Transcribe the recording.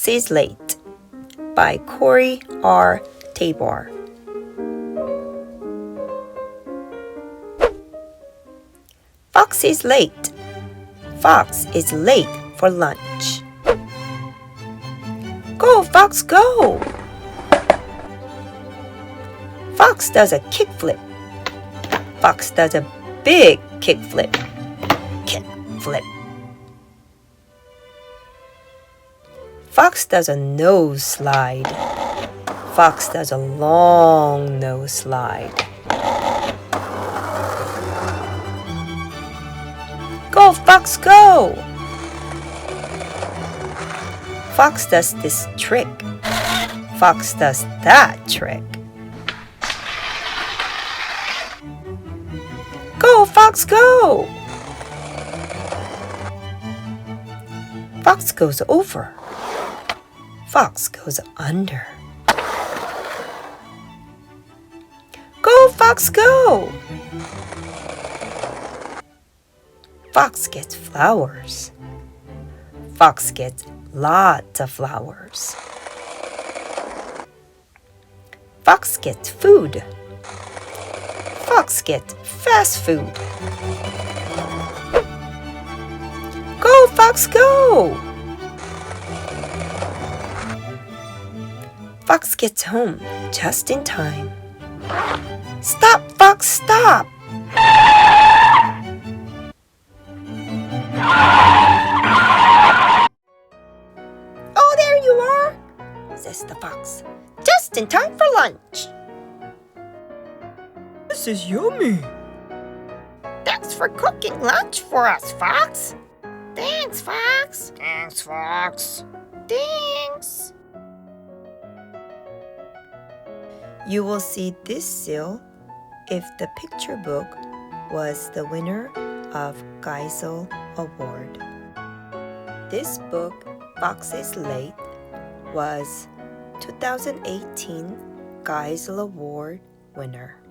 Fox is Late by Corey R. Tabor. Fox is late. Fox is late for lunch. Go, Fox, go! Fox does a kickflip. Fox does a big kickflip. Kickflip. Fox does a nose slide. Fox does a long nose slide. Go, Fox, go! Fox does this trick. Fox does that trick. Go, Fox, go! Fox goes over. Fox goes under. Go, Fox, go! Fox gets flowers. Fox gets lots of flowers. Fox gets food. Fox gets fast food. Go, Fox, go! Fox gets home just in time. Stop, Fox, stop! Oh, there you are, says the fox. Just in time for lunch. This is yummy. Thanks for cooking lunch for us, Fox. Thanks, Fox. Thanks, Fox. Thanks. You will see this seal if the picture book was the winner of Geisel Award. This book, Fox is Late, was 2018 Geisel Award winner.